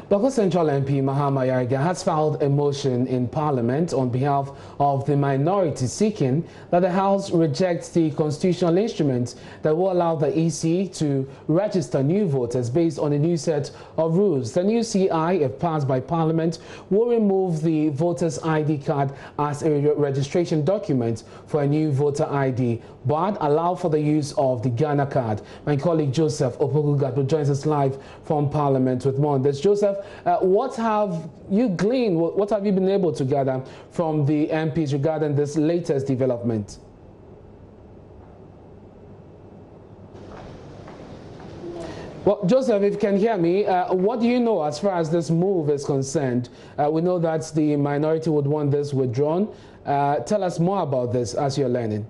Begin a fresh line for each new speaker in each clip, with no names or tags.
Bawku Central MP Mahama Yariga has filed a motion in Parliament on behalf of the minority seeking that the House rejects the constitutional instrument that will allow the EC to register new voters based on a new set of rules. The new CI, if passed by Parliament, will remove the voter's ID card as a registration document for a new voter ID, but allow for the use of the Ghana card. My colleague Joseph Opoku joins us live from Parliament with more on this. Joseph, what have you gleaned, what have you been able to gather from the MPs regarding this latest development? Well, Joseph, if you can hear me, what do you know as far as this move is concerned? We know that the minority would want this withdrawn. Tell us more about this as you're learning.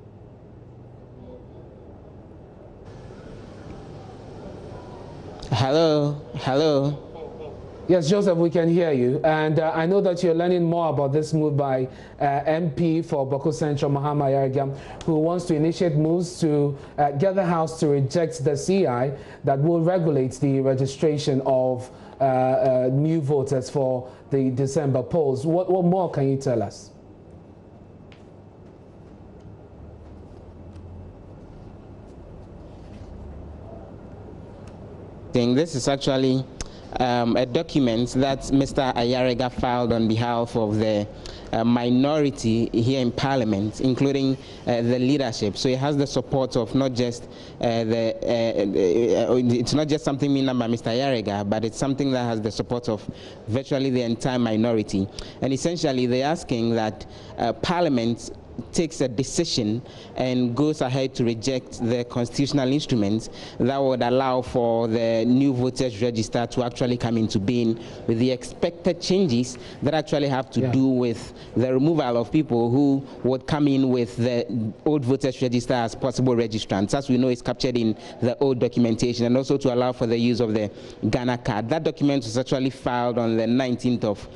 Hello.
Yes, Joseph, we can hear you. And I know that you're learning more about this move by MP for Bawku Central, Mahama Yariga, who wants to initiate moves to get the House to reject the CI that will regulate the registration of new voters for the December polls. What more can you tell us?
This is actually a document that Mr. Ayariga filed on behalf of the minority here in Parliament, including the leadership. So it has the support of not just it's not just something made by Mr. Ayariga, but it's something that has the support of virtually the entire minority. And essentially they're asking that Parliament takes a decision and goes ahead to reject the constitutional instruments that would allow for the new voters register to actually come into being with the expected changes that actually have to do with the removal of people who would come in with the old voters register as possible registrants. As we know, it's captured in the old documentation, and also to allow for the use of the Ghana card. That document was actually filed on the 19th of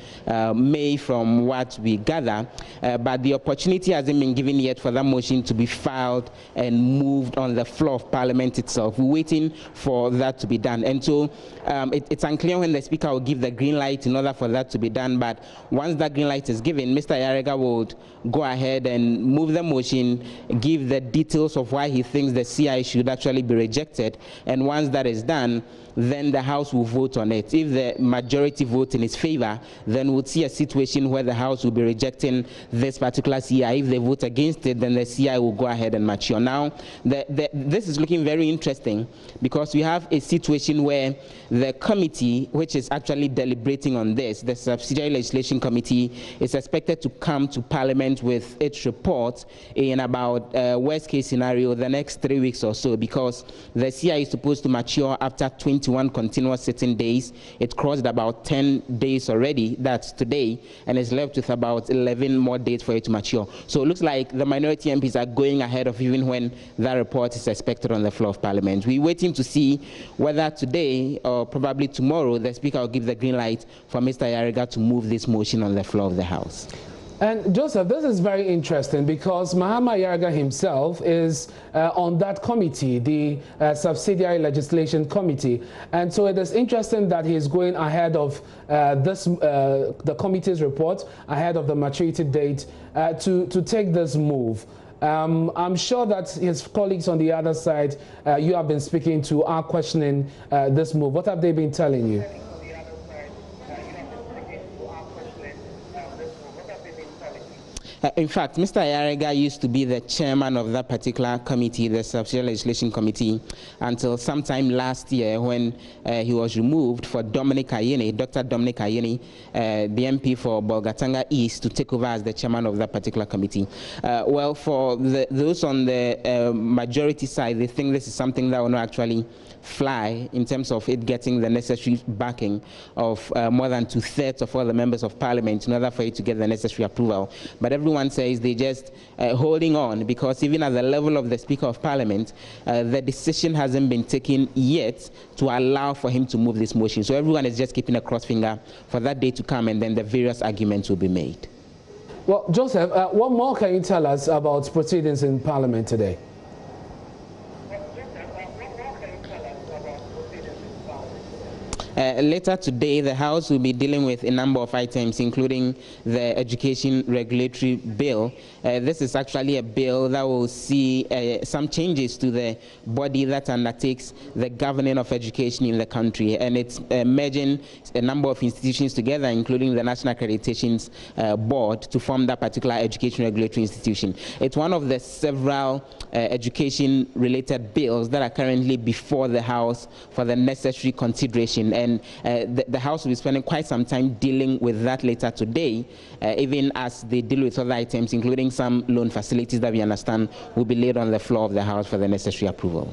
May from what we gather, but the opportunity has been given yet for that motion to be filed and moved on the floor of Parliament itself. We're waiting for that to be done, and so it's unclear when the Speaker will give the green light in order for that to be done. But once that green light is given, Mr. Ayariga would go ahead and move the motion, give the details of why he thinks the CI should actually be rejected, and once that is done, then the House will vote on it. If the majority vote in its favor, then we'll see a situation where the House will be rejecting this particular CI. If they vote against it, then the CI will go ahead and mature. Now, this is looking very interesting because we have a situation where the committee, which is actually deliberating on this, the Subsidiary Legislation Committee, is expected to come to Parliament with its report in about worst case scenario the next 3 weeks or so, because the CI is supposed to mature after 21 continuous sitting days. It crossed about 10 days already, that's today, and is left with about 11 more days for it to mature. So it looks like the minority MPs are going ahead of even when that report is expected on the floor of Parliament. We're waiting to see whether today or probably tomorrow the Speaker will give the green light for Mr. Ayariga to move this motion on the floor of the House.
And Joseph, this is very interesting because Mahama Yariga himself is on that committee, the Subsidiary Legislation Committee. And so it is interesting that he is going ahead of the committee's report, ahead of the maturity date, to take this move. I'm sure that his colleagues on the other side you have been speaking to are questioning this move. What have they been telling you?
In fact, Mr. Ayariga used to be the chairman of that particular committee, the Subsidiary Legislation Committee, until sometime last year when he was removed for Dominic Ayeni, Dr. Dominic Ayeni, the MP for Bolgatanga East, to take over as the chairman of that particular committee. Well, for those on the majority side, they think this is something that will not actually fly in terms of it getting the necessary backing of more than 2/3 of all the members of Parliament in order for it to get the necessary approval. But everyone says they're just holding on because even at the level of the Speaker of Parliament, the decision hasn't been taken yet to allow for him to move this motion. So everyone is just keeping a cross finger for that day to come, and then the various arguments will be made.
Well, Joseph, what more can you tell us about proceedings in Parliament today?
Later today, the House will be dealing with a number of items, including the Education Regulatory Bill. This is actually a bill that will see some changes to the body that undertakes the governing of education in the country, and it's merging a number of institutions together, including the National Accreditations Board, to form that particular education regulatory institution. It's one of the several education-related bills that are currently before the House for the necessary consideration, and the House will be spending quite some time dealing with that later today, even as they deal with other items, including some loan facilities that we understand will be laid on the floor of the House for the necessary approval.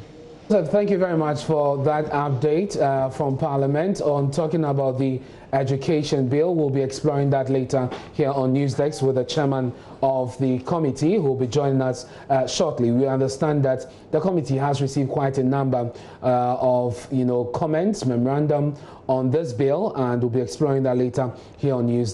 So thank you very much for that update from Parliament on talking about the education bill. We'll be exploring that later here on Newsdesk with the chairman of the committee, who will be joining us shortly. We understand that the committee has received quite a number of comments, memorandum on this bill, and we'll be exploring that later here on News.